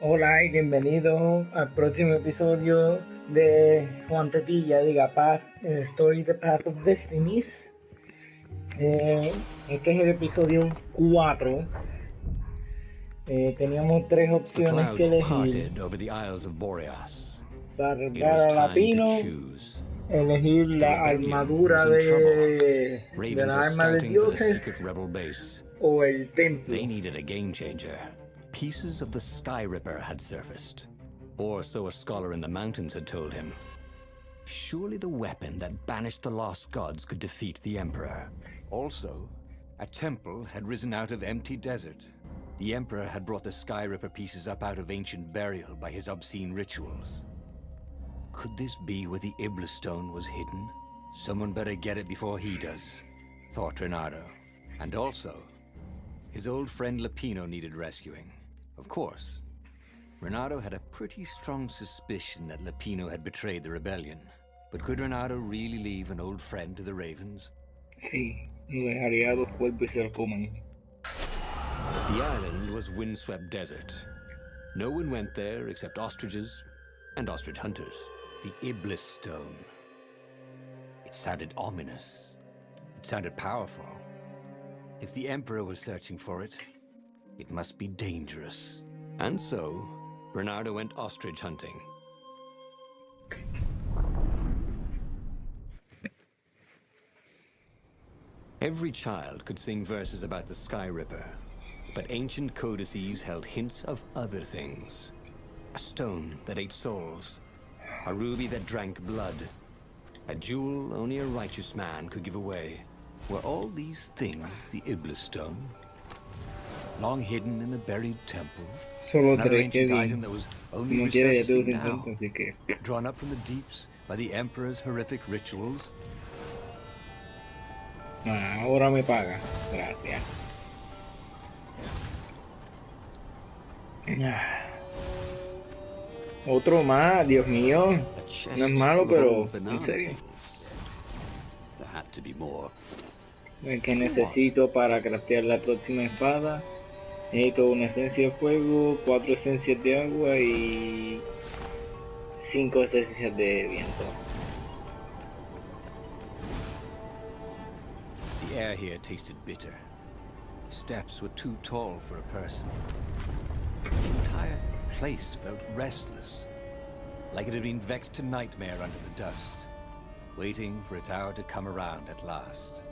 Hola y bienvenidos al próximo episodio de Juan Tetilla de Gapaz, Story The Path of Destinies. Este es el episodio 4. Teníamos tres opciones que elegir: salvar a Lapino, elegir la armadura de la arma de dioses o el templo. They needed a game changer. Pieces of the SHAREfactory had surfaced, or so a scholar in the mountains had told him. Surely the weapon that banished the lost gods could defeat the Emperor. Also, a temple had risen out of empty desert. The Emperor had brought the SHAREfactory pieces up out of ancient burial by his obscene rituals. Could this be where the Iblis stone was hidden? Someone better get it before he does, thought Renato. And also, his old friend Lapino needed rescuing. Of course, Renato had a pretty strong suspicion that Lapino had betrayed the rebellion. But could Renato really leave an old friend to the ravens? Sí, y dejaría los cuerpos y se los coman. The island was windswept desert. No one went there except ostriches and ostrich hunters. The Iblis stone. It sounded ominous. It sounded powerful. If the Emperor was searching for it, it must be dangerous. And so, Bernardo went ostrich hunting. Every child could sing verses about the SHAREfactory, but ancient codices held hints of other things. A stone that ate souls, a ruby that drank blood, a jewel only a righteous man could give away. Were all these things the Iblis stone? Long hidden in a buried temple? Another ancient item that was only resurfacing now, drawn up from the deeps by the Emperor's horrific rituals? Ahora me paga, gracias. Otro más, Dios mío. No es malo, pero en serio. There had to be more. El que necesito para craftear la próxima espada. Necesito una esencia de fuego, 4 esencias de agua y 5 esencias de viento. The air here tasted bitter. The steps were too tall for a person. The entire place felt restless, like it had been vexed to nightmare under the dust, waiting for its hour to come around at last.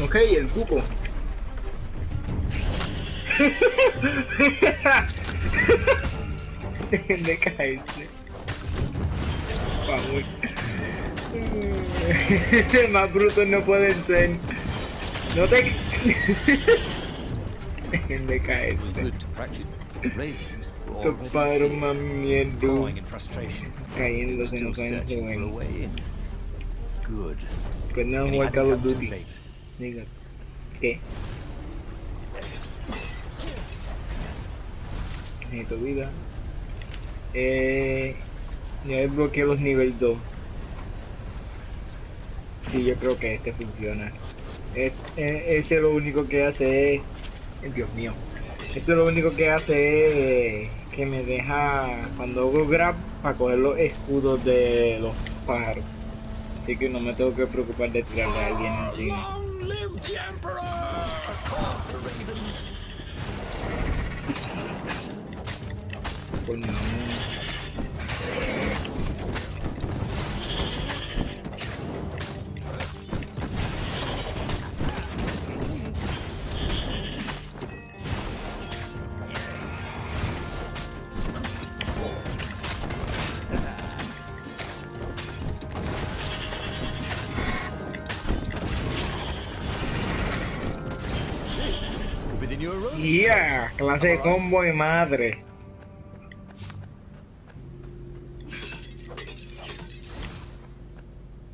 Ok, el cupo. De caerse. Vamos. Más brutos no pueden ser. No te. De caerse. Estos padres más mierda. Cayéndose no saben jugar. Pues no han jugado Call of Duty. Diga. ¿Qué? Necesito vida. Ya desbloqueé los nivel 2. Sí, yo creo que este funciona. Ese lo único que hace es... Dios mío. Eso lo único que hace es que me deja, cuando hago grab, para coger los escudos de los pájaros. Así que no me tengo que preocupar de tirarle a alguien encima. Pues no. Yeah, clase de combo y madre.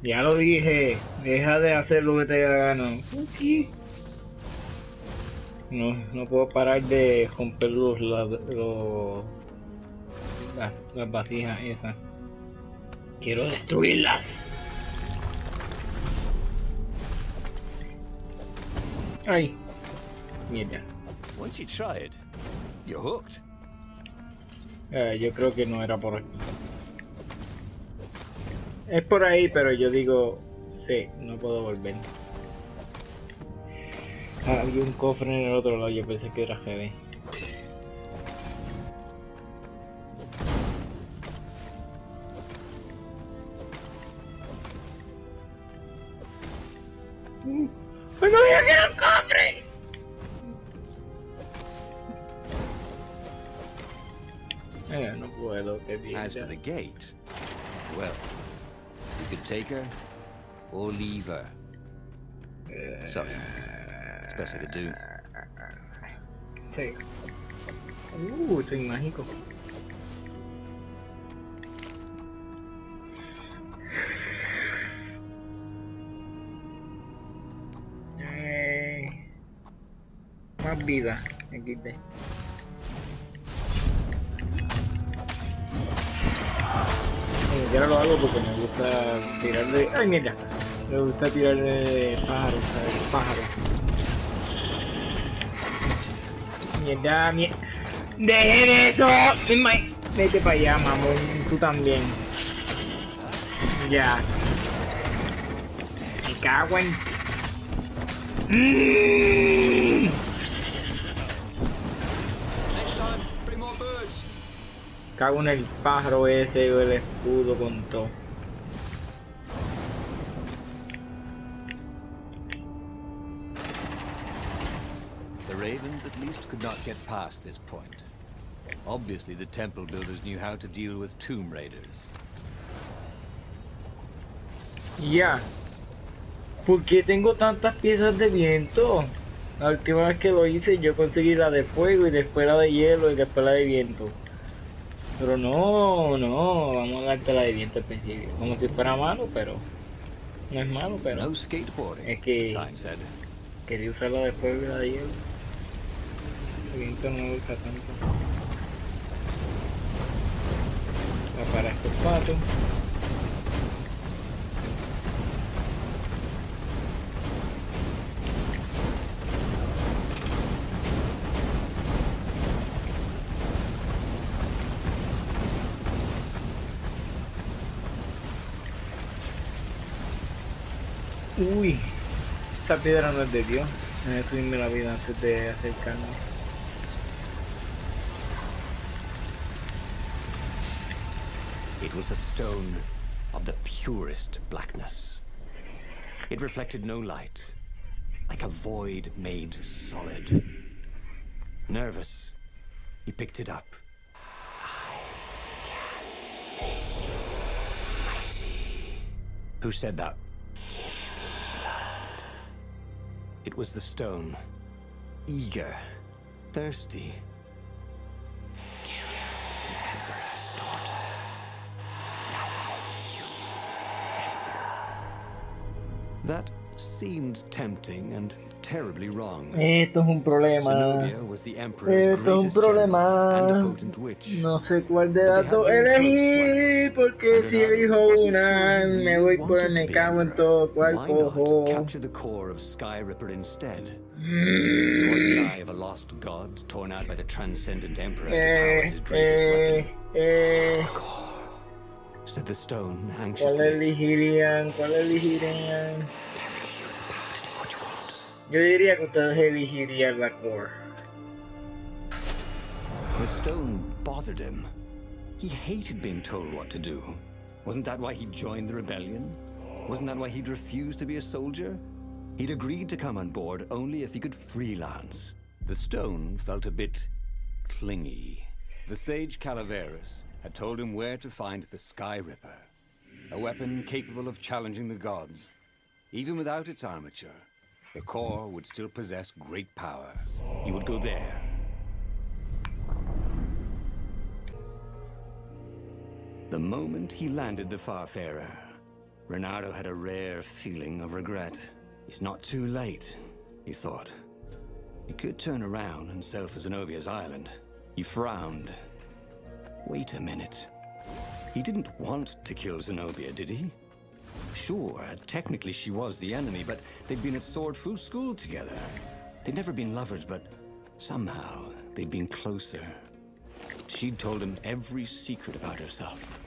Ya lo dije, deja de hacer lo que te da gana. No puedo parar de romper las vasijas esas. Quiero destruirlas. Ay, mierda. Once you try it, you're hooked. Yo creo que no era por aquí. Es por ahí, pero yo digo, sí, no puedo volver. Había un cofre en el otro lado, yo pensé que era GB. ¡Pues no había que era un cofre! No puedo, qué bien. As for the gate, well, you could take her or leave her. Sorry, it's best I could do. Sí. Soy mágico. Más vida, XD. Yo no lo hago porque me gusta tirarle. ¡Ay, mierda! Me gusta tirarle pájaros, ¿sabes? Pájaro. Mierda, mierda. ¡Dejen eso! Vete para allá, mamón. Tú también. Ya. Me cago en. Cago en el pájaro ese o el escudo con todo. The ravens at least could not get past this point. Obviously, the temple builders knew how to deal with tomb raiders. Ya. ¿Por qué tengo tantas piezas de viento? La última vez que lo hice yo conseguí la de fuego y después la de hielo y después la de viento. Pero no, vamos a darte la de viento al principio. Como si fuera malo, pero no es malo, pero No skateboarding, es que the sign said. quería usar la de fuego y la de hielo. El viento no me gusta tanto. Va para estos patos. Uy, esta piedra no es de Dios. Voy a subirme la vida antes de acercarme. It was a stone of the purest blackness. It reflected no light, like a void made solid. Nervous, he picked it up. I can make you mighty. Who said that? It was the stone, eager, thirsty. Kill the Emperor's daughter. Now you, Emperor. That seemed tempting and terribly wrong. Esto es un problema. Zenobia was the Emperor's Esto es un greatest general problema. and a potent witch. No sé cuál de But las they dos had been elegir, close porque once, si and elijo Renato wasn't una, sure he me really voy por wanted me to be cago en Emperor. todo, ¿cuál Why cojo? not capture the core of SHAREfactory instead? It was the eye of a lost god, torn out by the transcendent Emperor to power his greatest weapon. The core, said the stone ¿Cuál anxiously. elegirían? ¿Cuál elegirían? What you want? Yo diría que ustedes elegirían la core. The stone bothered him. He hated being told what to do. Wasn't that why he joined the rebellion? Wasn't that why he'd refused to be a soldier? He'd agreed to come on board only if he could freelance. The stone felt a bit clingy. The sage Calaveras had told him where to find the Sky Ripper, a weapon capable of challenging the gods. Even without its armature, the core would still possess great power. He would go there. The moment he landed the Farfarer, Renato had a rare feeling of regret. It's not too late, he thought. He could turn around and sail for Zenobia's island. He frowned. Wait a minute. He didn't want to kill Zenobia, did he? Sure, technically she was the enemy, but they'd been at Sword Food School together. They'd never been lovers, but Somehow, they'd been closer. She'd told him every secret about herself.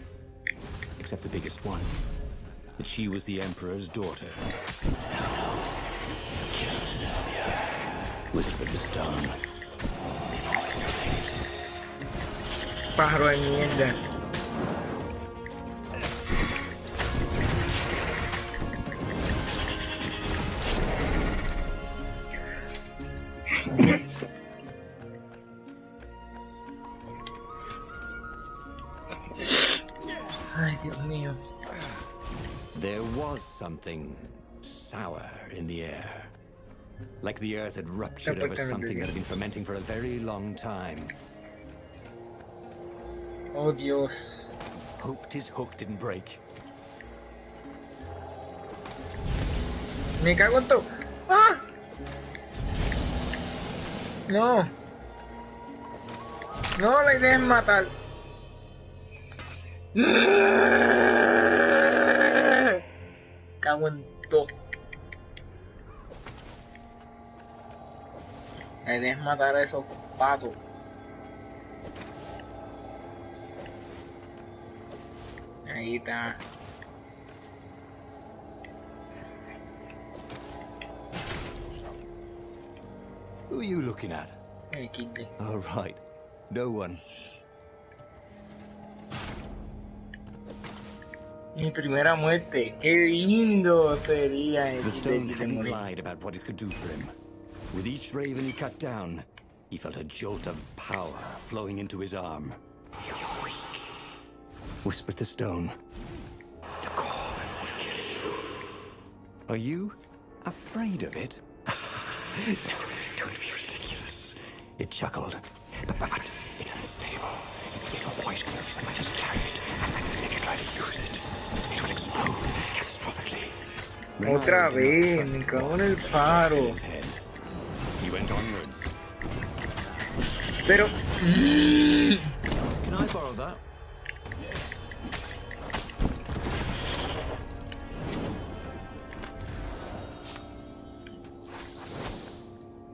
Except the biggest one. That she was the Emperor's daughter. Whispered the stone. Pájaro de mierda. Ay, Dios mío. There was something sour in the air. Like the earth had ruptured over something that had been fermenting for a very long time. Oh, Dios. Hoped his hook didn't break. Me cago en todo. ¡Ah! No. No la idea es matar. Cago en todo. La idea es matar a esos patos. Ahí está. Who are you looking at? El quinte. Oh, right. No one. Mi primera muerte. Qué lindo sería el The stone de hadn't morir. lied about what it could do for him. With each raven he cut down, he felt a jolt of power flowing into his arm. You're weak, whispered the stone. The core will kill you. Are you afraid of it? Don't be ridiculous. It chuckled. But it's unstable. It will poison you so much as carry it. And if you try to use it, it will explode catastrophically. Otra vez, me cago en el paro. He went onwards. Pero... Can I borrow that?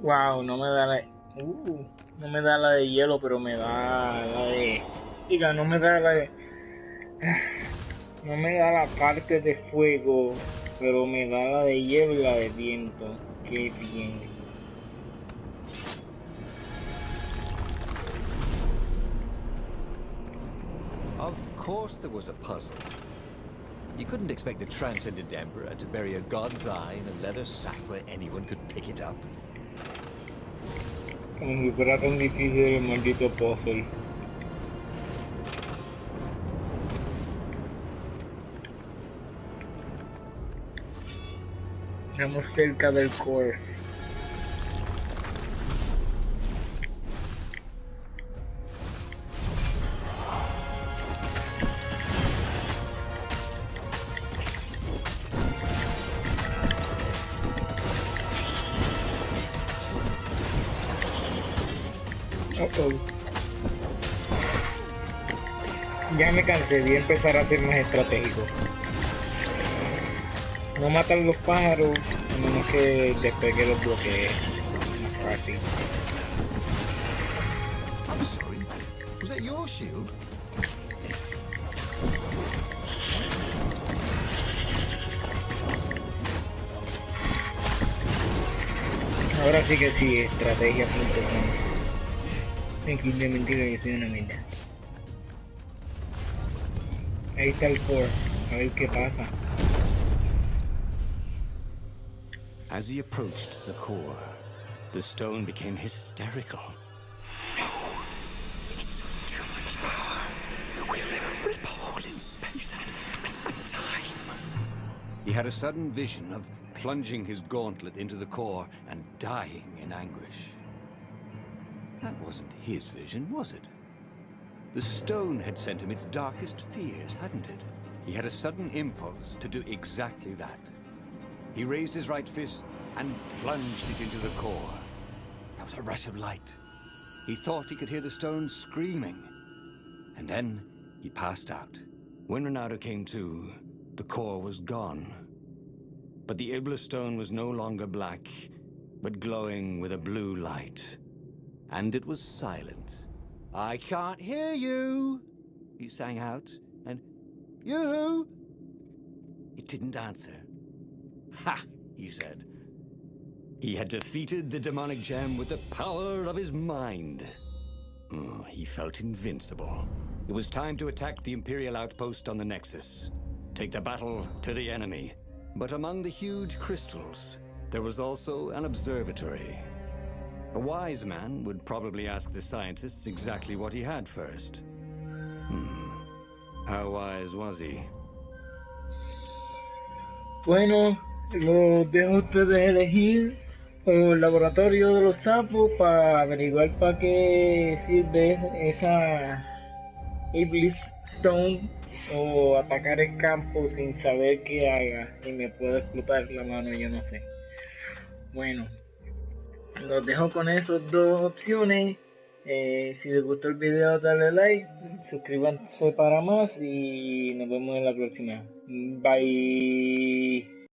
Wow, no me da la... no me da la de hielo, pero me da la de... Diga, no me da la de... No me da la parte de fuego, pero me da la de hielo y la de viento. Qué bien. Of course there was a puzzle. You couldn't expect the transcendent emperor to bury a god's eye in a leather sack where anyone could pick it up. Como si fuera tan difícil el maldito puzzle. Estamos cerca del core. Ya me cansé, voy a empezar a ser más estratégico. No matan los pájaros, a menos que después que los bloquee. Más fácil. I'm sorry. Was that your shield? Ahora sí que sí, estrategia.com. Aquí de mentira, yo soy una mierda. Ahí está el core, a ver qué pasa. As he approached the core, the stone became hysterical. No, it's too much power. We'll rip a hole in Spencer and time. He had a sudden vision of plunging his gauntlet into the core and dying in anguish. That wasn't his vision, was it? The stone had sent him its darkest fears, hadn't it? He had a sudden impulse to do exactly that. He raised his right fist and plunged it into the core. There was a rush of light. He thought he could hear the stone screaming. And then he passed out. When Renato came to, the core was gone. But the Iblis stone was no longer black, but glowing with a blue light. and it was silent. "I can't hear you," he sang out, and "You?" It didn't answer. "Ha!" he said. He had defeated the demonic gem with the power of his mind. He felt invincible. It was time to attack the Imperial outpost on the Nexus. Take the battle to the enemy. But among the huge crystals, there was also an observatory. A wise man would probably ask the scientists exactly what he had first. How wise was he? Bueno, los dejo a ustedes elegir el laboratorio de los sapos para averiguar para qué sirve esa Iblis Stone o atacar el campo sin saber qué haga y me puedo explotar la mano, yo no sé. Bueno, los dejo con esas dos opciones. Si les gustó el video, dale like, suscríbanse para más y nos vemos en la próxima. Bye.